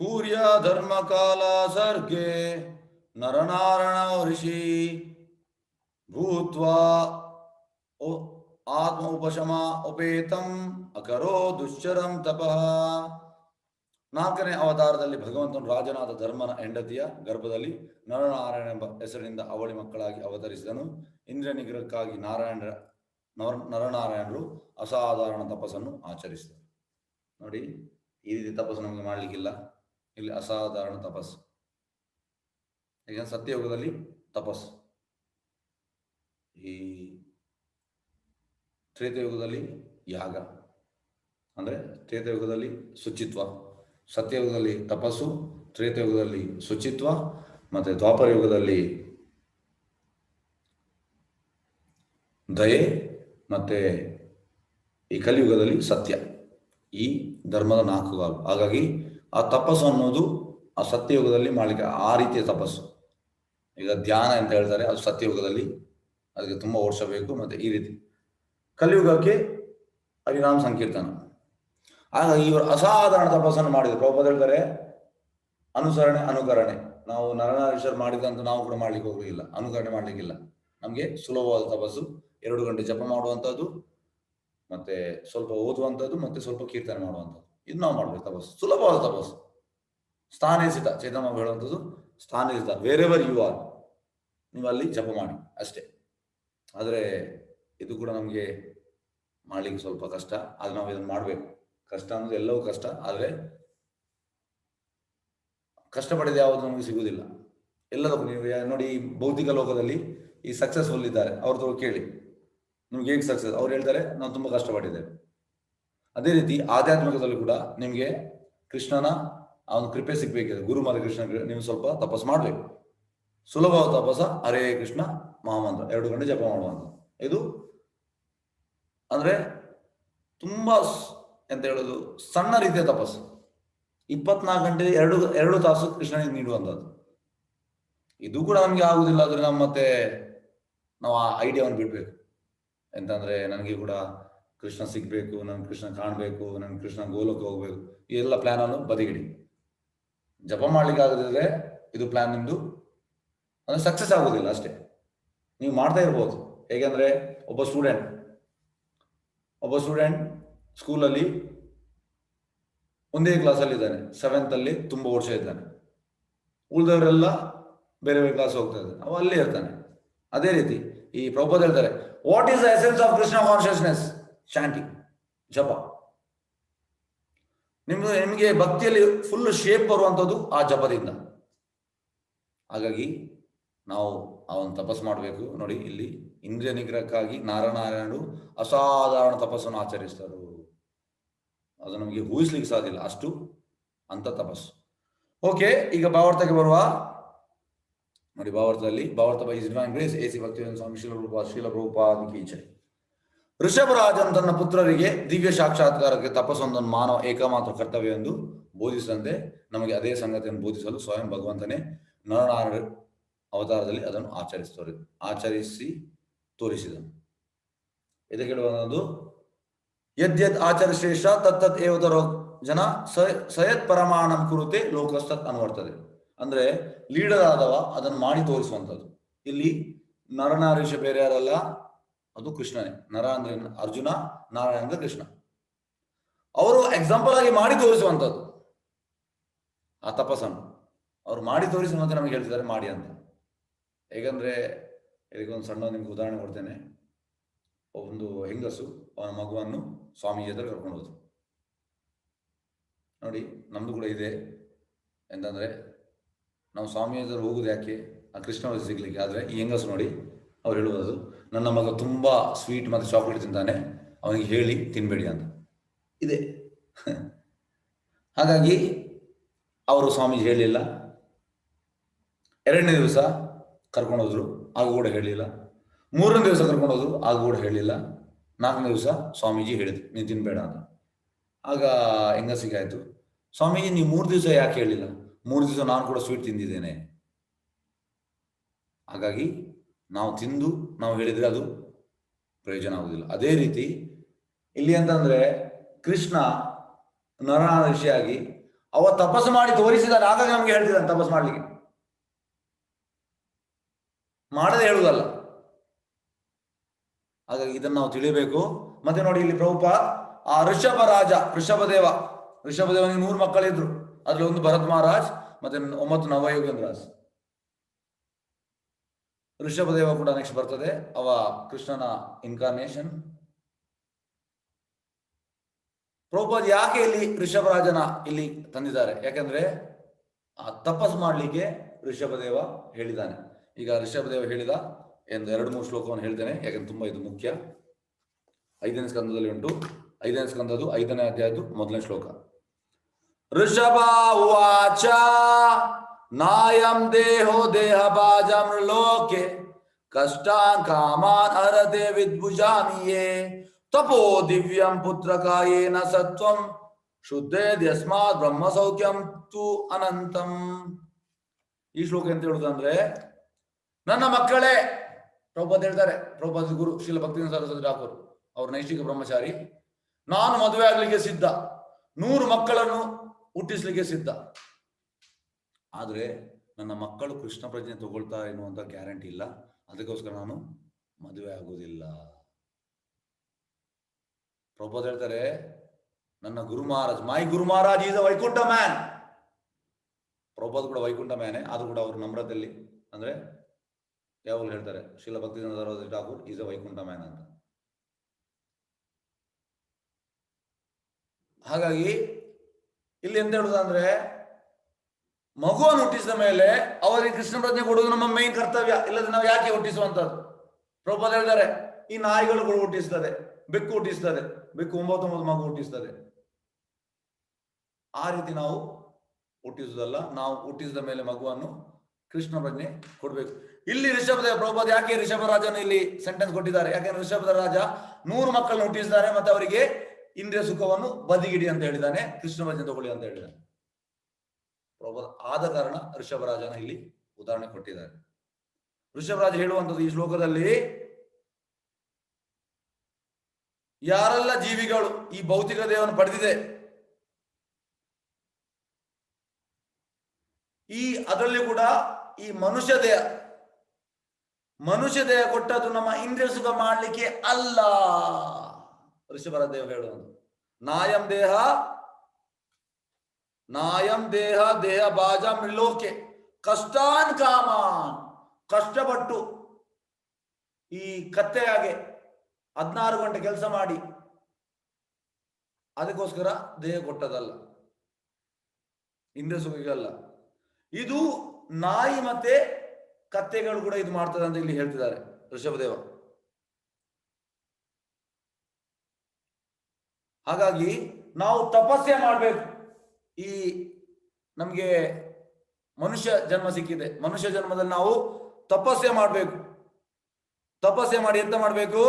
ಸೂರ್ಯ ಧರ್ಮ ಕಾಲ ಸರ್ಗೆ ನರನಾರಾಯಣ ಋಷಿ ಭೂತ್ವಾ ಆತ್ಮ ಉಪಶಮ ಉಪೇತಂ ಅಕರೋ ದುಶ್ಚರಂ ತಪಃ. ನಾಲ್ಕನೇ ಅವತಾರದಲ್ಲಿ ಭಗವಂತನು ರಾಜನಾದ ಧರ್ಮನ ಹೆಂಡತಿಯ ಗರ್ಭದಲ್ಲಿ ನರನಾರಾಯಣ ಎಂಬ ಹೆಸರಿನಿಂದ ಅವಳಿ ಮಕ್ಕಳಾಗಿ ಅವತರಿಸಿದನು. ಇಂದ್ರಿಯ ನಿಗ್ರಹಕ್ಕಾಗಿ ನರನಾರಾಯಣರು ಅಸಾಧಾರಣ ತಪಸ್ಸನ್ನು ಆಚರಿಸಿದರು. ನೋಡಿ, ಈ ರೀತಿ ತಪಸ್ಸು ನಮಗೆ ಮಾಡಲಿಕ್ಕಿಲ್ಲ. ಇಲ್ಲಿ ಅಸಾಧಾರಣ ತಪಸ್ಸು. ಈಗ ಸತ್ಯಯುಗದಲ್ಲಿ ತಪಸ್ಸು, ಈ ತ್ರೇತಯುಗದಲ್ಲಿ ಯಾಗ, ಅಂದರೆ ತ್ರೇತಯುಗದಲ್ಲಿ ಶುಚಿತ್ವ, ಸತ್ಯಯುಗದಲ್ಲಿ ತಪಸ್ಸು, ತ್ರೇತಯುಗದಲ್ಲಿ ಶುಚಿತ್ವ, ಮತ್ತು ದ್ವಾಪರ ಯುಗದಲ್ಲಿ ದಯೆ, ಮತ್ತು ಈ ಕಲಿಯುಗದಲ್ಲಿ ಸತ್ಯ. ಈ ಧರ್ಮದ 4 ಕಾಲು. ಹಾಗಾಗಿ ಆ ತಪಸ್ಸು ಅನ್ನೋದು ಆ ಸತ್ಯಯುಗದಲ್ಲಿ ಮಾಡಲಿಕ್ಕೆ ಆ ರೀತಿಯ ತಪಸ್ಸು. ಈಗ ಧ್ಯಾನ ಅಂತ ಹೇಳ್ತಾರೆ, ಅದು ಸತ್ಯಯುಗದಲ್ಲಿ, ಅದಕ್ಕೆ ತುಂಬ ವರ್ಷ ಬೇಕು. ಮತ್ತು ಈ ರೀತಿ ಕಲಿಯುಗಕ್ಕೆ ಹರಿನಾಮ ಸಂಕೀರ್ತನ. ಆಗ ಇವರು ಅಸಾಧಾರಣ ತಪಸ್ಸನ್ನು ಮಾಡಿದರು. ಪ್ರಭುಪಾದ ಹೇಳ್ತಾರೆ, ಅನುಸರಣೆ ಅನುಕರಣೆ. ನಾವು ನರನಾರೀಶ್ವರ್ ಮಾಡಿದಂತ ನಾವು ಕೂಡ ಮಾಡ್ಲಿಕ್ಕೆ ಹೋಗಲಿಲ್ಲ, ಅನುಕರಣೆ ಮಾಡ್ಲಿಕ್ಕಿಲ್ಲ. ನಮಗೆ ಸುಲಭವಾದ ತಪಸ್ಸು 2 ಗಂಟೆ ಜಪ ಮಾಡುವಂಥದ್ದು, ಮತ್ತೆ ಸ್ವಲ್ಪ ಓದುವಂಥದ್ದು, ಮತ್ತೆ ಸ್ವಲ್ಪ ಕೀರ್ತನೆ ಮಾಡುವಂಥದ್ದು. ಇದು ನಾವು ಮಾಡ್ಬೇಕು ತಪಸ್ಸು, ಸುಲಭವಾದ ತಪಸ್ಸು. ಸ್ಥಾನಿಸಿತ ಚೈತನ್ಯ ಹೇಳುವಂಥದ್ದು, ಸ್ಥಾನಿಸಿತ ವೇರ್ ಎವರ್ ಯು ಆರ್, ನೀವು ಅಲ್ಲಿ ಜಪ ಮಾಡಿ ಅಷ್ಟೇ. ಆದರೆ ಇದು ಕೂಡ ನಮಗೆ ಮಾಡ್ಲಿಕ್ಕೆ ಸ್ವಲ್ಪ ಕಷ್ಟ. ಆದ್ರೆ ನಾವು ಇದನ್ನು ಮಾಡಬೇಕು. ಕಷ್ಟ ಅನ್ನೋದು ಎಲ್ಲವೂ ಕಷ್ಟ, ಆದರೆ ಕಷ್ಟಪಡಿದ ಯಾವುದು ನಮಗೆ ಸಿಗುವುದಿಲ್ಲ. ಎಲ್ಲದಕ್ಕೂ ನೀವು ನೋಡಿ, ಭೌತಿಕ ಲೋಕದಲ್ಲಿ ಈ ಸಕ್ಸಸ್ಫುಲ್ ಇದ್ದಾರೆ, ಅವ್ರದ್ದು ಕೇಳಿ, ನಿಮ್ಗೆ ಹೇಗೆ ಸಕ್ಸಸ್? ಅವ್ರು ಹೇಳ್ತಾರೆ, ನಾವು ತುಂಬ ಕಷ್ಟಪಟ್ಟಿದ್ದೇವೆ. ಅದೇ ರೀತಿ ಆಧ್ಯಾತ್ಮಿಕದಲ್ಲಿ ಕೂಡ ನಿಮಗೆ ಕೃಷ್ಣನ ಆ ಒಂದು ಕೃಪೆ ಸಿಗ್ಬೇಕಿದೆ. ಗುರು ಮತ್ತು ಕೃಷ್ಣ, ನೀವು ಸ್ವಲ್ಪ ತಪಸ್ಸು ಮಾಡಬೇಕು. ಸುಲಭವಾದ ತಪಸ್ಸ ಹರೇ ಕೃಷ್ಣ ಮಹಾಮಂತ್ರ 2 ಗಂಟೆ ಜಪ ಮಾಡುವಂಥ. ಇದು ಅಂದ್ರೆ ತುಂಬಾ ಎಂತ ಹೇಳೋದು, ಸಣ್ಣ ರೀತಿಯ ತಪಸ್ಸು. 24 ಗಂಟೆ 2 ತಾಸು ಕೃಷ್ಣನಿಗೆ ನೀಡುವಂಥದ್ದು. ಇದು ಕೂಡ ನಮಗೆ ಆಗುದಿಲ್ಲ. ಆದರೆ ನಾವು ಆ ಐಡಿಯಾವನ್ನು ಬಿಡಬೇಕು. ಎಂತಂದ್ರೆ, ನನಗೆ ಕೂಡ ಕೃಷ್ಣ ಸಿಗ್ಬೇಕು, ನನ್ಗೆ ಕೃಷ್ಣ ಕಾಣಬೇಕು, ನನ್ಗೆ ಕೃಷ್ಣ ಗೋಲಕ್ಕೆ ಹೋಗ್ಬೇಕು, ಈ ಎಲ್ಲ ಪ್ಲಾನನ್ನು ಬದಿಗಿಡಿ. ಜಪ ಮಾಡ್ಲಿಕ್ಕೆ ಆಗದಿದ್ರೆ ಇದು ಪ್ಲಾನ್ ನಿಮ್ದು ಅಂದ್ರೆ ಸಕ್ಸಸ್ ಆಗೋದಿಲ್ಲ ಅಷ್ಟೇ. ನೀವು ಮಾಡ್ತಾ ಇರ್ಬೋದು. ಹೇಗೆಂದ್ರೆ, ಒಬ್ಬ ಸ್ಟೂಡೆಂಟ್ ಸ್ಕೂಲಲ್ಲಿ ಒಂದೇ ಕ್ಲಾಸಲ್ಲಿ ಇದ್ದಾನೆ, 7th ಅಲ್ಲಿ ತುಂಬ ವರ್ಷ ಇದ್ದಾನೆ. ಉಳಿದವರೆಲ್ಲ ಬೇರೆ ಬೇರೆ ಕ್ಲಾಸ್ ಹೋಗ್ತಾ ಇದ್ದಾನೆ, ಅವ ಅಲ್ಲೇ ಇರ್ತಾನೆ. ಅದೇ ರೀತಿ ಈ ಪ್ರಭುಪಾದ ಹೇಳ್ತಾರೆ, what is the essence of Krishna consciousness? ಶಾಂತಿ, ಜಪ. ನಿಮಗೆ ಭಕ್ತಿಯಲ್ಲಿ ಫುಲ್ ಶೇಪ್ ಬರುವಂಥದ್ದು ಆ ಜಪದಿಂದ. ಹಾಗಾಗಿ ನಾವು ಆ ಒಂದು ತಪಸ್ಸು ಮಾಡಬೇಕು. ನೋಡಿ, ಇಲ್ಲಿ ಇಂದ್ರಿಯ ನಿಗ್ರಹಕ್ಕಾಗಿ ನಾರಾಯಣರು ಅಸಾಧಾರಣ ತಪಸ್ಸನ್ನು ಆಚರಿಸ್ತಾರೆ. ಅದು ನಮಗೆ ಊಹಿಸ್ಲಿಕ್ಕೆ ಸಾಧ್ಯ ಇಲ್ಲ, ಅಷ್ಟು ಅಂತ ತಪಸ್ಸು. ಓಕೆ, ಈಗ ಭಾವಾರ್ಥಕ್ಕೆ ಬರುವ. ನೋಡಿ, ಭಾವಾರ್ಥ by divine grace A C Bhaktivedanta Swami Srila Prabhupada ಕಿ ಜೈ. ಋಷಭರಾಜನ್ ತನ್ನ ಪುತ್ರರಿಗೆ ದಿವ್ಯ ಸಾಕ್ಷಾತ್ಕಾರಕ್ಕೆ ತಪಸ್ಸೊಂದನ್ನು ಮಾನವ ಏಕಮಾತ್ರ ಕರ್ತವ್ಯ ಎಂದು ಬೋಧಿಸಿದಂತೆ ನಮಗೆ ಅದೇ ಸಂಗತಿಯನ್ನು ಬೋಧಿಸಲು ಸ್ವಯಂ ಭಗವಂತನೇ ನರನಾರಾಯಣ ಅವತಾರದಲ್ಲಿ ಅದನ್ನು ಆಚರಿಸಿ ತೋರಿಸಿದನು. ಇದಕ್ಕೆ ಹೇಳುವುದು, ಯದ್ಯದ್ ಆಚಾರ್ಯ ಶ್ರೇಷ್ಠ ತತ್ತತ್ ಏವತರೋ ಜನ ಸಯತ್ ಪರಮಾಣಂ ಕುರುತೆ ಲೋಕಸ್ತತ್ ಅನ್ವರ್ತದೆ. ಅಂದ್ರೆ ಲೀಡರ್ ಆದವ ಅದನ್ನು ಮಾಡಿ ತೋರಿಸುವಂಥದ್ದು. ಇಲ್ಲಿ ನರನಾರೀಶ ಬೇರೆ ಯಾರಲ್ಲ, ಅದು ಕೃಷ್ಣನೇ. ನರ ಅಂದ್ರೆ ಅರ್ಜುನ, ನಾರಾಯಣ ಅಂದ್ರೆ ಕೃಷ್ಣ. ಅವರು ಎಕ್ಸಾಂಪಲ್ ಆಗಿ ಮಾಡಿ ತೋರಿಸುವಂಥದ್ದು ಆ ತಪಸ್ಸನ್ನು. ಅವ್ರು ಮಾಡಿ ತೋರಿಸಿ ಮತ್ತೆ ನಮಗೆ ಹೇಳ್ತಿದ್ದಾರೆ ಮಾಡಿ ಅಂತ. ಹೇಗಂದ್ರೆ, ಇದಕ್ಕೊಂದು ಸಣ್ಣ ನಿಮ್ಗೆ ಉದಾಹರಣೆ ಕೊಡ್ತೇನೆ. ಒಂದು ಹೆಂಗಸು ಅವನ ಮಗುವನ್ನು ಸ್ವಾಮೀಜಿ ಹತ್ರ ಕರ್ಕೊಂಡು ಹೋದ್ರು. ನೋಡಿ, ನಮ್ದು ಕೂಡ ಇದೆ. ಎಂತಂದ್ರೆ, ನಾವು ಸ್ವಾಮಿ ಹತ್ರ ಹೋಗುದು ಯಾಕೆ? ಆ ಕೃಷ್ಣ ಸಿಗ್ಲಿಕ್ಕೆ. ಆದ್ರೆ ಈ ಹೆಂಗಸು ನೋಡಿ, ಅವ್ರು ಹೇಳುವುದು, ನನ್ನ ಮಗ ತುಂಬಾ ಸ್ವೀಟ್ ಮತ್ತು ಚಾಕ್ಲೇಟ್ ತಿಂತಾನೆ, ಅವನಿಗೆ ಹೇಳಿ ತಿನ್ಬೇಡಿ ಅಂತ ಇದೆ. ಹಾಗಾಗಿ ಅವರು ಸ್ವಾಮೀಜಿ ಹೇಳಿಲ್ಲ. 2ನೇ ದಿವಸ ಕರ್ಕೊಂಡು ಹೋದ್ರು, ಆಗ ಕೂಡ ಹೇಳಿಲ್ಲ. 3ನೇ ದಿವಸ ಕರ್ಕೊಂಡು ಹೋದ್ರು, ಆಗ ಕೂಡ ಹೇಳಿಲ್ಲ. 4ನೇ ದಿವಸ ಸ್ವಾಮೀಜಿ ಹೇಳಿದ್ರು, ನೀನು ತಿನ್ಬೇಡ ಅಂತ. ಆಗ ಹೆಂಗಸಿಗೆ ಆಯ್ತು, ಸ್ವಾಮೀಜಿ ನೀವು 3 ದಿವಸ ಯಾಕೆ ಹೇಳಿಲ್ಲ? 3 ದಿವಸ ನಾನು ಕೂಡ ಸ್ವೀಟ್ ತಿಂದಿದ್ದೇನೆ. ಹಾಗಾಗಿ ನಾವು ತಿಂದು ನಾವು ಹೇಳಿದ್ರೆ ಅದು ಪ್ರಯೋಜನ ಆಗುದಿಲ್ಲ. ಅದೇ ರೀತಿ ಇಲ್ಲಿ ಅಂತಂದ್ರೆ, ಕೃಷ್ಣ ನರನಾದ ಋಷಿಯಾಗಿ ಅವ ತಪಸ್ಸು ಮಾಡಿ ತೋರಿಸಿದಾನೆ, ಹಾಗಾಗಿ ನಮ್ಗೆ ಹೇಳ್ತಿದ್ದಾನೆ ತಪಸ್ಸು ಮಾಡ್ಲಿಕ್ಕೆ, ಮಾಡದೆ ಹೇಳುವುದಲ್ಲ. ಹಾಗಾಗಿ ಇದನ್ನು ನಾವು ತಿಳಿಯಬೇಕು. ಮತ್ತೆ ನೋಡಿ ಇಲ್ಲಿ ಪ್ರಭುಪಾದ್ ಆ ಋಷಭದೇವನಿಗೆ 100 ಮಕ್ಕಳಿದ್ರು. ಅದ್ರಲ್ಲಿ ಒಂದು ಭರತ್ ಮಹಾರಾಜ್, ಮತ್ತೆ 9 ನವಯೋಗೇಂದ್ರಾಸ್. ಋಷಭದೇವ ಕೂಡ ನೆಕ್ಸ್ಟ್ ಬರ್ತದೆ, ಅವ ಕೃಷ್ಣನ ಇನ್ಕಾರ್ನೇಷನ್. ಪ್ರಭುಪಾದ್ ಯಾಕೆ ಇಲ್ಲಿ ಋಷಭರಾಜನ ಇಲ್ಲಿ ತಂದಿದ್ದಾರೆ? ಯಾಕಂದ್ರೆ ಆ ತಪಸ್ ಮಾಡ್ಲಿಕ್ಕೆ ಋಷಭದೇವ ಹೇಳಿದ್ದಾನೆ. ಈಗ ಋಷಭದೇವ ಹೇಳಿದ ಎಂದು 2-3 ಶ್ಲೋಕವನ್ನು ಹೇಳ್ತೇನೆ, ಯಾಕಂದ್ರೆ ತುಂಬಾ ಇದು ಮುಖ್ಯ. 5ನೇ ಸ್ಕಂದದಲ್ಲಿ ಉಂಟು. 5ನೇ ಸ್ಕಂದದ್ದು 5ನೇ ಅಧ್ಯಾಯದ್ದು 1ನೇ ಶ್ಲೋಕ. ಋಷಭ ಉವಾಚ ನಾಯಂ ದೇಹೋ ದೇಹ ಬಾಜಂ ಲೋಕೆ ಕಷ್ಟಾನ್ ಕಾಮಾನ್ ಹರತೆ ವಿದ್ಭುಜಾಮಿಯೇ ತಪೋ ದಿವ್ಯಂ ಪುತ್ರಕಾಯೇನ ಸತ್ವಂ ಶುದ್ಧೇದ್ಯಸ್ಮಾತ್ ಬ್ರಹ್ಮ ಸೌಖ್ಯಂ ತು ಅನಂತಂ. ಈ ಶ್ಲೋಕ ಎಂತ ಹೇಳುದಂದ್ರೆ, ನನ್ನ ಮಕ್ಕಳೇ, ಪ್ರಭುಪಾದ್ ಹೇಳ್ತಾರೆ, ಪ್ರಭುಪಾದ್ ಗುರು ಶ್ರೀಲ ಭಕ್ತಿವೇದಾಂತ ಸರಸ್ವತಿ ಠಾಕೂರ್ ಅವರು ನೈಷ್ಠಿಕ ಬ್ರಹ್ಮಚಾರಿ. ನಾನು ಮದುವೆ ಆಗ್ಲಿಕ್ಕೆ ಸಿದ್ಧ, 100 ಮಕ್ಕಳನ್ನು ಹುಟ್ಟಿಸ್ಲಿಕ್ಕೆ ಸಿದ್ಧ, ಆದ್ರೆ ನನ್ನ ಮಕ್ಕಳು ಕೃಷ್ಣ ಪ್ರಜ್ಞೆ ತಗೊಳ್ತಾರೆ ಎನ್ನುವಂತ ಗ್ಯಾರಂಟಿ ಇಲ್ಲ, ಅದಕ್ಕೋಸ್ಕರ ನಾನು ಮದುವೆ ಆಗುವುದಿಲ್ಲ. ಪ್ರಭುಪಾದ್ ಹೇಳ್ತಾರೆ, ನನ್ನ guru Maharaj, my guru Maharaj is a Vaikuntha man. Prabhupad ಕೂಡ ವೈಕುಂಠ ಮ್ಯಾನೆ, ಆದ್ರೂ ಕೂಡ ಅವರು ನಮ್ರತೆಯಲ್ಲಿ ಅಂದ್ರೆ ಯಾವಾಗಲೂ ಹೇಳ್ತಾರೆ Srila Bhaktivedanta Saraswati Thakur is a Vaikuntha man ಅಂತ. ಹಾಗಾಗಿ ಇಲ್ಲಿ ಎಂತ ಹೇಳುದಂದ್ರೆ, ಮಗುವನ್ನು ಹುಟ್ಟಿಸಿದ ಮೇಲೆ ಅವರಿಗೆ ಕೃಷ್ಣ ಪ್ರಜ್ಞೆ ಕೊಡುವುದು ನಮ್ಮ ಮೇನ್ ಕರ್ತವ್ಯ, ಇಲ್ಲದ್ರೆ ನಾವು ಯಾಕೆ ಹುಟ್ಟಿಸುವಂತದ್ದು? ಪ್ರಭುಪಾದ್ ಹೇಳ್ತಾರೆ, ಈ ನಾಯಿಗಳು ಹುಟ್ಟಿಸ್ತದೆ, ಬೆಕ್ಕು ಹುಟ್ಟಿಸ್ತದೆ, ಬೆಕ್ಕು 9 ಮಗು ಹುಟ್ಟಿಸ್ತದೆ. ಆ ರೀತಿ ನಾವು ಹುಟ್ಟಿಸುವುದಲ್ಲ, ನಾವು ಹುಟ್ಟಿಸಿದ ಮೇಲೆ ಮಗುವನ್ನು ಕೃಷ್ಣ ಪ್ರಜ್ಞೆ ಕೊಡ್ಬೇಕು. ಇಲ್ಲಿ ಋಷಭದೇವ ಪ್ರಭುಪಾದ್ ಯಾಕೆ ಋಷಭರಾಜನ ಇಲ್ಲಿ ಸೆಂಟೆನ್ಸ್ ಕೊಟ್ಟಿದ್ದಾರೆ? ಯಾಕೆಂದ್ರೆ ಋಷಭದ ರಾಜ 100 ಮಕ್ಕಳನ್ನು ಹುಟ್ಟಿಸಿದ್ದಾರೆ, ಮತ್ತೆ ಅವರಿಗೆ ಇಂದ್ರಿಯ ಸುಖವನ್ನು ಬದಿಗಿಡಿ ಅಂತ ಹೇಳಿದ್ದಾನೆ, ಕೃಷ್ಣ ಪ್ರಜ್ಞೆ ತಗೊಳ್ಳಿ ಅಂತ ಹೇಳಿದ್ದಾನೆ ಪ್ರಭುಪಾದ್. ಆದ ಕಾರಣ ಋಷಭರಾಜನ ಇಲ್ಲಿ ಉದಾಹರಣೆ ಕೊಟ್ಟಿದ್ದಾರೆ. ಋಷಭರಾಜ ಹೇಳುವಂಥದ್ದು ಈ ಶ್ಲೋಕದಲ್ಲಿ, ಯಾರೆಲ್ಲ ಜೀವಿಗಳು ಈ ಭೌತಿಕ ದೇಹವನ್ನು ಪಡೆದಿದೆ, ಈ ಅದರಲ್ಲಿ ಕೂಡ ಈ ಮನುಷ್ಯ ದೇಹ ಕೊಟ್ಟದ್ದು ನಮ್ಮ ಇಂದ್ರಿಯ ಸುಖ ಮಾಡಲಿಕ್ಕೆ ಅಲ್ಲ. ಋಷಭರ ದೇವ ಹೇಳುವುದು, ನಾಯಂ ದೇಹ ಬಾಜ ಮಿಲೋಕೆ ಕಷ್ಟಾನ್ ಕಾಮಾನ್, ಕಷ್ಟಪಟ್ಟು ಈ ಕತ್ತೆಯಾಗೆ 16 ಗಂಟೆ ಕೆಲಸ ಮಾಡಿ ಅದಕ್ಕೋಸ್ಕರ ದೇಹ ಕೊಟ್ಟದಲ್ಲ, ಇಂದ್ರಿಯ ಸುಖಗಲ್ಲ. ಇದು ನಾಯಿ ಮತ್ತೆ ಕತ್ತೆಗಳು ಕೂಡ ಇದು ಮಾಡ್ತದೆ ಅಂತ ಇಲ್ಲಿ ಹೇಳ್ತಿದ್ದಾರೆ ಋಷಭದೇವ. ಹಾಗಾಗಿ ನಾವು ತಪಸ್ಸೆ ಮಾಡಬೇಕು. ಈ ನಮ್ಗೆ ಮನುಷ್ಯ ಜನ್ಮ ಸಿಕ್ಕಿದೆ, ಮನುಷ್ಯ ಜನ್ಮದಲ್ಲಿ ನಾವು ತಪಸ್ಸೆ ಮಾಡಬೇಕು. ತಪಸ್ಸೆ ಮಾಡಿ ಎಂತ ಮಾಡಬೇಕು?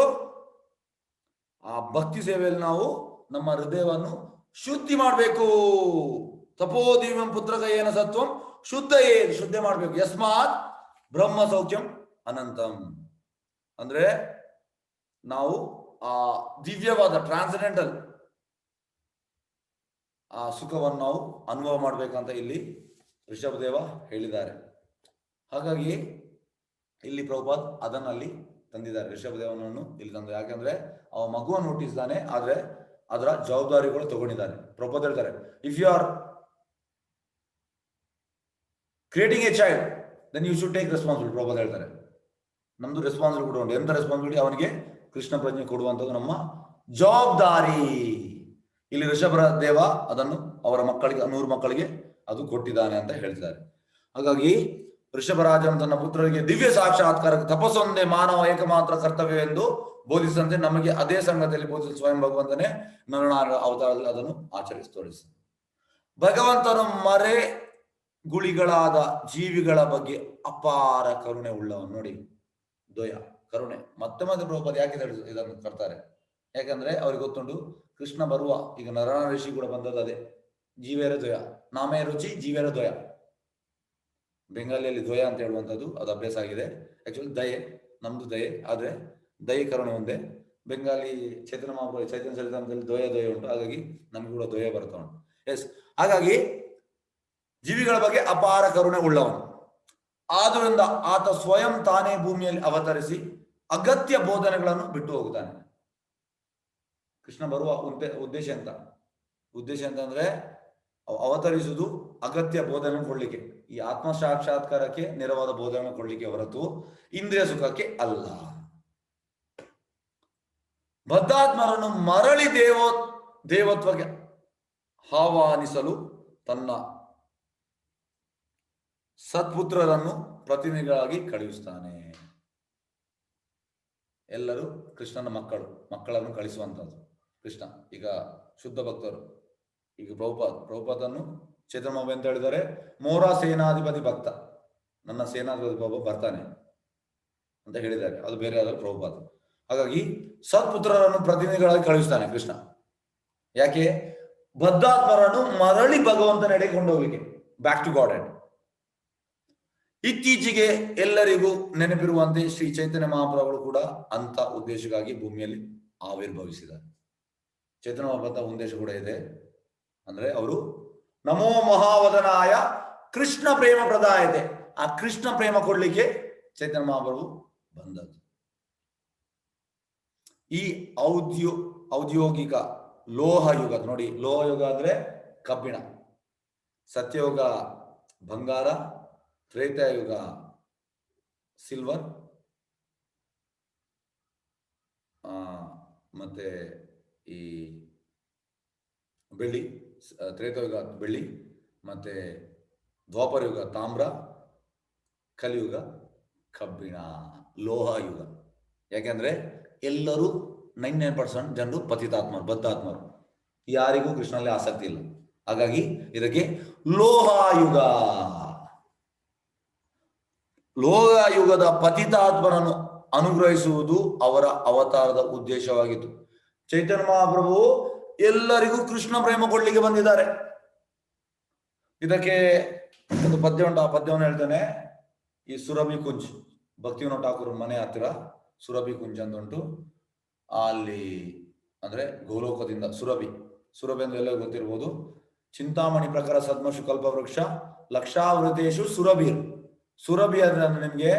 ಆ ಭಕ್ತಿ ಸೇವೆಯಲ್ಲಿ ನಾವು ನಮ್ಮ ಹೃದಯವನ್ನು ಶುದ್ಧಿ ಮಾಡಬೇಕು. ತಪೋದಿವ್ಯಂ ಪುತ್ರಕಯೇನ ಸತ್ವಂ ಶುದ್ಧ ಮಾಡಬೇಕು. ಯಸ್ಮಾತ್ ಬ್ರಹ್ಮ ಸೌಖ್ಯಂ ಅನಂತಂ, ಅಂದ್ರೆ ನಾವು ಆ ದಿವ್ಯವಾದ ಟ್ರಾನ್ಸೆಂಡೆಂಟಲ್ ಆ ಸುಖವನ್ನು ನಾವು ಅನುಭವ ಮಾಡ್ಬೇಕಂತ ಇಲ್ಲಿ ಋಷಭದೇವ ಹೇಳಿದ್ದಾರೆ. ಹಾಗಾಗಿ ಇಲ್ಲಿ ಪ್ರಭುಪಾದ್ ಅದನ್ನಲ್ಲಿ ತಂದಿದ್ದಾರೆ, ಋಷಭದೇವನನ್ನು ಇಲ್ಲಿ ತಂದ. ಯಾಕಂದ್ರೆ ಅವ ಮಗುವನ್ನು ಹುಟ್ಟಿಸಿದ್ದಾನೆ, ಆದ್ರೆ ಅದರ ಜವಾಬ್ದಾರಿಗಳು ತಗೊಂಡಿದ್ದಾನೆ. ಪ್ರಭುಪಾದ್ ಹೇಳ್ತಾರೆ, if you are creating a child then you should take responsibility. Prabhupada ಹೇಳ್ತಾರೆ, ನಮ್ದು ರೆಸ್ಪಾನ್ಸಿಬಿಲಿಟಿ ಕೂಡ ಉಂಟು. ಎಂತ ರೆಸ್ಪಾನ್ಸಿಬಿಲಿಟಿ? ಅವನಿಗೆ ಕೃಷ್ಣ ಪ್ರಜ್ಞೆ ಕೊಡುವಂಥದ್ದು ನಮ್ಮ ಜವಾಬ್ದಾರಿ. ಇಲ್ಲಿ ಋಷಭರ ದೇವ ಅದನ್ನು ಅವರ ಮಕ್ಕಳಿಗೆ 100 ಮಕ್ಕಳಿಗೆ ಅದು ಕೊಟ್ಟಿದ್ದಾನೆ ಅಂತ ಹೇಳ್ತಾರೆ. ಹಾಗಾಗಿ ಋಷಭರಾಜನು ತನ್ನ ಪುತ್ರರಿಗೆ ದಿವ್ಯ ಸಾಕ್ಷಾತ್ಕಾರ ತಪಸ್ಸೊಂದೇ ಮಾನವ ಏಕಮಾತ್ರ ಕರ್ತವ್ಯವೆಂದು ಬೋಧಿಸಿದಂತೆ ನಮಗೆ ಅದೇ ಸಂಗತಿಯಲ್ಲಿ ಬೋಧಿಸಿದ ಸ್ವಯಂ ಭಗವಂತನೇ ನರನಾರಾಯಣ ಅವತಾರದಲ್ಲಿ ಅದನ್ನು ಆಚರಿಸಿ ತೋರಿಸಿದ. ಭಗವಂತನು ಗುಳಿಗಳಾದ ಜೀವಿಗಳ ಬಗ್ಗೆ ಅಪಾರ ಕರುಣೆ ಉಳ್ಳವನು. ನೋಡಿ, ದ್ವಯ ಕರುಣೆ. ಮತ್ತೆ ಪ್ರಭುಪಾದ ಯಾಕೆ ಇದನ್ನು ಕರ್ತಾರೆ? ಯಾಕಂದ್ರೆ ಅವ್ರಿಗೆ ಗೊತ್ತುಂಟು ಕೃಷ್ಣ ಬರುವ, ಈಗ ನಾರಾಯಣ ಋಷಿ ಕೂಡ ಬಂದದ್ದು ಅದೇ, ಜೀವೇರ ದ್ವಯ, ನಾಮೇ ರುಚಿ ಜೀವೇರ ದ್ವಯ. ಬೆಂಗಾಲಿಯಲ್ಲಿ ದ್ವಯ ಅಂತ ಹೇಳುವಂಥದ್ದು ಅದು ಅಭ್ಯಾಸ ಆಗಿದೆ. ಆಕ್ಚುಲಿ ದಯೆ, ನಮ್ದು ದಯೆ, ಆದ್ರೆ ದಯೆ ಕರುಣೆ ಒಂದೇ. ಬೆಂಗಾಲಿ ಚೈತನ್ಯ ಚರಿತಾಮೃತದಲ್ಲಿ ದ್ವಯ ಉಂಟು, ಹಾಗಾಗಿ ನಮ್ಗೆ ಕೂಡ ದ್ವಯ ಬರ್ತಾ ಉಂಟು. ಎಸ್, ಹಾಗಾಗಿ ಜೀವಿಗಳ ಬಗ್ಗೆ ಅಪಾರ ಕರುಣೆ ಉಳ್ಳವನು. ಆದುದರಿಂದ ಆತ ಸ್ವಯಂ ತಾನೇ ಭೂಮಿಯಲ್ಲಿ ಅವತರಿಸಿ ಅಗತ್ಯ ಬೋಧನೆಗಳನ್ನು ಬಿಟ್ಟು ಹೋಗುತ್ತಾನೆ. ಕೃಷ್ಣ ಬರುವ ಉದ್ದೇಶ ಅಂತಂದ್ರೆ ಅವತರಿಸುವುದು ಅಗತ್ಯ ಬೋಧನೆ ಕೊಡ್ಲಿಕ್ಕೆ, ಈ ಆತ್ಮ ಸಾಕ್ಷಾತ್ಕಾರಕ್ಕೆ ನೆರವಾದ ಬೋಧನೆ ಕೊಡ್ಲಿಕ್ಕೆ ಹೊರತು ಇಂದ್ರಿಯ ಸುಖಕ್ಕೆ ಅಲ್ಲ. ಬದ್ಧಾತ್ಮರನ್ನು ಮರಳಿ ದೇವತ್ವಕ್ಕೆ ಆಹ್ವಾನಿಸಲು ತನ್ನ ಸತ್ಪುತ್ರರನ್ನು ಪ್ರತಿನಿಧಿಗಳಾಗಿ ಕಳುಹಿಸ್ತಾನೆ. ಎಲ್ಲರೂ ಕೃಷ್ಣನ ಮಕ್ಕಳನ್ನು ಕಳಿಸುವಂತದ್ದು ಕೃಷ್ಣ. ಈಗ ಶುದ್ಧ ಭಕ್ತರು, ಈಗ ಪ್ರಭುಪಾದನ್ನು ಚೇತನ ಬಾಬು ಅಂತ ಹೇಳಿದರೆ ಮೋರ ಸೇನಾಧಿಪತಿ ಭಕ್ತ, ನನ್ನ ಸೇನಾಧಿಪತಿ ಬಾಬಾ ಬರ್ತಾನೆ ಅಂತ ಹೇಳಿದ್ದಾರೆ, ಅದು ಬೇರೆ ಆದ್ರೆ ಪ್ರಭುಪಾದ. ಹಾಗಾಗಿ ಸತ್ಪುತ್ರರನ್ನು ಪ್ರತಿನಿಧಿಗಳಾಗಿ ಕಳುಹಿಸ್ತಾನೆ ಕೃಷ್ಣ. ಯಾಕೆ? ಬದ್ಧಾತ್ಮರನ್ನು ಮರಳಿ ಭಗವಂತನೆಡೆಗೆ ಕೊಂಡೋಗ್ಲಿಕ್ಕೆ, ಬ್ಯಾಕ್ ಟು ಗಾಡ್. ಇತ್ತೀಚೆಗೆ ಎಲ್ಲರಿಗೂ ನೆನಪಿರುವಂತೆ ಶ್ರೀ ಚೈತನ್ಯ ಮಹಾಪ್ರಭುಗಳು ಕೂಡ ಅಂತ ಉದ್ದೇಶಕ್ಕಾಗಿ ಭೂಮಿಯಲ್ಲಿ ಆವಿರ್ಭವಿಸಿದ್ದಾರೆ. ಚೈತನ್ಯ ಮಹಾಪ್ರಭು ಉದ್ದೇಶ ಕೂಡ ಇದೆ, ಅಂದ್ರೆ ಅವರು ನಮೋ ಮಹಾವದನಾಯ ಕೃಷ್ಣ ಪ್ರೇಮ ಪ್ರದಾಯತೆ, ಆ ಕೃಷ್ಣ ಪ್ರೇಮ ಕೊಡ್ಲಿಕ್ಕೆ ಚೈತನ್ಯ ಮಹಾಪ್ರಭು ಬಂದದ್ದು. ಈ ಔದ್ಯೋಗಿಕ ಲೋಹಯುಗ ನೋಡಿ, ಲೋಹಯುಗ ಅಂದ್ರೆ ಕಬ್ಬಿಣ, ಸತ್ಯಯುಗ ಬಂಗಾರ, ತ್ರೇತಾಯುಗ ಸಿಲ್ವರ್, ಮತ್ತೆ ಈ ಬೆಳ್ಳಿ, ತ್ರೇತಾಯುಗ ಬೆಳ್ಳಿ, ಮತ್ತೆ ದ್ವಾಪರಯುಗ ತಾಮ್ರ, ಕಲಿಯುಗ ಕಬ್ಬಿಣ, ಲೋಹಯುಗ. ಯಾಕೆಂದ್ರೆ ಎಲ್ಲರೂ 99% ಜನರು ಪತಿತಾತ್ಮರು, ಬದ್ಧಾತ್ಮರು, ಯಾರಿಗೂ ಕೃಷ್ಣನಲ್ಲಿ ಆಸಕ್ತಿ ಇಲ್ಲ. ಹಾಗಾಗಿ ಇದಕ್ಕೆ ಲೋಹಯುಗ. ಲೋಹಯುಗದ ಪತಿತಾತ್ಮರನ್ನು ಅನುಗ್ರಹಿಸುವುದು ಅವರ ಅವತಾರದ ಉದ್ದೇಶವಾಗಿತ್ತು. ಚೈತನ್ಯ ಮಹಾಪ್ರಭು ಎಲ್ಲರಿಗೂ ಕೃಷ್ಣ ಪ್ರೇಮ ಕೊಡ್ಲಿಕ್ಕೆ ಬಂದಿದ್ದಾರೆ. ಇದಕ್ಕೆ ಒಂದು ಪದ್ಯ ಉಂಟು, ಆ ಪದ್ಯವನ್ನು ಹೇಳ್ತೇನೆ. ಈ ಸುರಭಿ ಕುಂಜ್, ಭಕ್ತಿವಿನೋದ್ ಠಾಕೂರ್ ಮನೆ ಹತ್ತಿರ ಸುರಭಿ ಕುಂಜ್ ಅಂತ ಉಂಟು. ಅಲ್ಲಿ ಅಂದ್ರೆ ಗೋಲೋಕದಿಂದ ಸುರಭಿ ಅಂದ್ರೆ ಎಲ್ಲ ಗೊತ್ತಿರ್ಬೋದು. ಚಿಂತಾಮಣಿ ಪ್ರಕಾರ ಸದ್ಮಶು ಕಲ್ಪ ವೃಕ್ಷ ಲಕ್ಷಾವೃತೇಶು ಸುರಭಿ ಅಂದ್ರೆ ನಿಮ್ಗೆ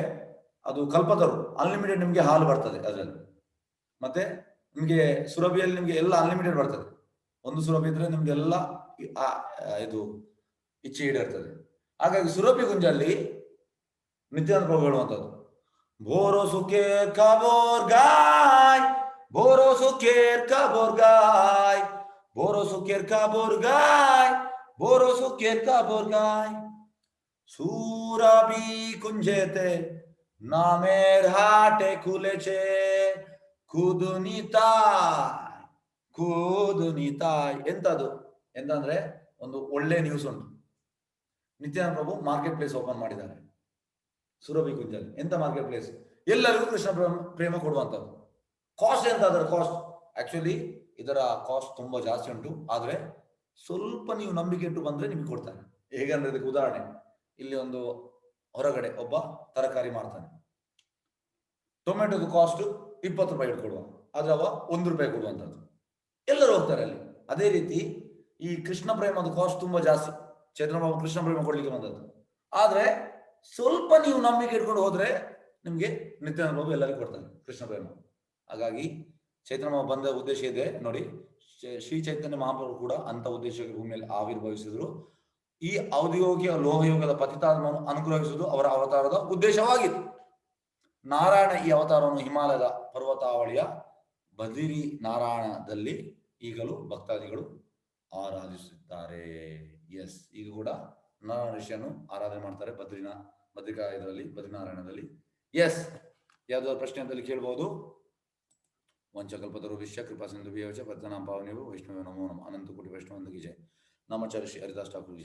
ಅದು ಕಲ್ಪತರು, ಅನ್ಲಿಮಿಟೆಡ್ ನಿಮ್ಗೆ ಹಾಲು ಬರ್ತದೆ ಅದರಲ್ಲಿ. ಮತ್ತೆ ನಿಮ್ಗೆ ಸುರಭಿಯಲ್ಲಿ ನಿಮ್ಗೆ ಎಲ್ಲ ಅನ್ಲಿಮಿಟೆಡ್ ಬರ್ತದೆ. ಒಂದು ಸುರಭಿ ಇದ್ರೆ ನಿಮ್ಗೆ ಎಲ್ಲ ಇದು ಇಚ್ಛೆ ಈಡೇರ್ತದೆ. ಹಾಗಾಗಿ ಸುರಭಿ ಗುಂಜಲ್ಲಿ ನಿತ್ಯಾನಂದ ಪ್ರಭು ಹೇಳುವಂಥದ್ದು, ಬೋರೋ ಸುಖೇರ್ ಕಬೋರ್ ಗಾಯ್, ಬೋರೋ ಸುಖೇರ್ ಕಬೋರ್ ಗಾಯ್, ಬೋರೋ ಸುಖೇರ್ ಕಬೋರ್ ಗಾಯ್, ಬೋರೋ ಸುಖೇರ್ ಕಬೋರ್ ಗಾಯ್, সুরভি কুঞ্জেতে নামের হাটে খুলেছে ಕುದುನಿತಾಯ್. ಎಂತದು ಎಂತಂದ್ರೆ ಒಂದು ಒಳ್ಳೆ ನ್ಯೂಸ್ ಉಂಟು. ನಿತ್ಯಾನಂದ ಪ್ರಭು ಮಾರ್ಕೆಟ್ ಪ್ಲೇಸ್ ಓಪನ್ ಮಾಡಿದ್ದಾರೆ ಸುರಭಿ ಕುಂಜಲ್ಲಿ. ಎಂತ ಮಾರ್ಕೆಟ್ ಪ್ಲೇಸ್? ಎಲ್ಲರಿಗೂ ಕೃಷ್ಣ ಪ್ರೇಮ ಕೊಡುವಂಥದ್ದು. ಕಾಸ್ಟ್ ಎಂತ ಅದರ ಕಾಸ್ಟ್? ಆಕ್ಚುಲಿ ಇದರ ಕಾಸ್ಟ್ ತುಂಬಾ ಜಾಸ್ತಿ ಉಂಟು, ಆದ್ರೆ ಸ್ವಲ್ಪ ನೀವು ನಂಬಿಕೆ ಇಟ್ಟು ಬಂದ್ರೆ ನಿಮ್ಗೆ ಕೊಡ್ತಾರೆ. ಹೇಗಂದ್ರೆ ಇದಕ್ಕೆ ಉದಾಹರಣೆ, ಇಲ್ಲಿ ಒಂದು ಹೊರಗಡೆ ಒಬ್ಬ ತರಕಾರಿ ಮಾಡ್ತಾನೆ, ಟೊಮೆಟೊದು ಕಾಸ್ಟ್ 20 ರೂಪಾಯಿ ಇಟ್ಕೊಡುವ, ಆದ್ರೆ ಅವ 1 ರೂಪಾಯಿ ಕೊಡುವಂಥದ್ದು, ಎಲ್ಲರೂ ಹೋಗ್ತಾರೆ ಅಲ್ಲಿ. ಅದೇ ರೀತಿ ಈ ಕೃಷ್ಣ ಪ್ರೇಮದ ಕಾಸ್ಟ್ ತುಂಬಾ ಜಾಸ್ತಿ. ಚೈತನ್ಯ ಬಾಬು ಕೃಷ್ಣ ಪ್ರೇಮ ಕೊಡ್ಲಿಕ್ಕೆ ಬಂದದ್ದು, ಆದ್ರೆ ಸ್ವಲ್ಪ ನೀವು ನಂಬಿಕೆ ಇಟ್ಕೊಂಡು ಹೋದ್ರೆ ನಿಮ್ಗೆ ನಿತ್ಯಾನಂದ ಬಾಬು ಎಲ್ಲರಿಗೂ ಕೊಡ್ತಾರೆ ಕೃಷ್ಣ ಪ್ರೇಮ. ಹಾಗಾಗಿ ಚೈತನ್ಯ ಬಾಬು ಬಂದ ಉದ್ದೇಶ ಇದೆ ನೋಡಿ. ಶ್ರೀ ಚೈತನ್ಯ ಮಹಾಪ್ರಭು ಕೂಡ ಅಂತ ಉದ್ದೇಶಕ್ಕೆ ಭೂಮಿಯಲ್ಲಿ ಆವಿರ್ಭವಿಸಿದ್ರು. ಈ ಔದ್ಯೋಗಿಕ ಲೋಹಯುಗದ ಪತಿತಾತ್ಮವನ್ನು ಅನುಗ್ರಹಿಸುವುದು ಅವರ ಅವತಾರದ ಉದ್ದೇಶವಾಗಿತ್ತು. ನಾರಾಯಣ ಈ ಅವತಾರವನ್ನು ಹಿಮಾಲಯದ ಪರ್ವತಾವಳಿಯ ಬದಿರಿ ನಾರಾಯಣದಲ್ಲಿ ಈಗಲೂ ಭಕ್ತಾದಿಗಳು ಆರಾಧಿಸುತ್ತಾರೆ. ಎಸ್, ಈಗ ಕೂಡ ನಾರಾಯಣ ಋಷಿಯನ್ನು ಆರಾಧನೆ ಮಾಡ್ತಾರೆ ಬದ್ರಿನಾರಾಯಣದಲ್ಲಿ. ಎಸ್, ಯಾವ್ದಾದ್ರು ಪ್ರಶ್ನೆ ಅಂತಲ್ಲಿ ಕೇಳ್ಬಹುದು. ವಂಚಕಲ್ಪತರು ವಿಶ್ಯ ಕೃಪಾ ಸಿಂಧು ಪದ್ಮನಾಭ ಪಾವನೇವು ವೈಷ್ಣವ ನಮೋ ನಮ. ಅನಂತ ಕೋಟಿ ವೈಷ್ಣವ ಜಯ. ನಾಮಾಚಾರ್ಯ ಶ್ರೀ ಹರಿದಾಸ್ ಠಾಕೂರ್ ಜಯ.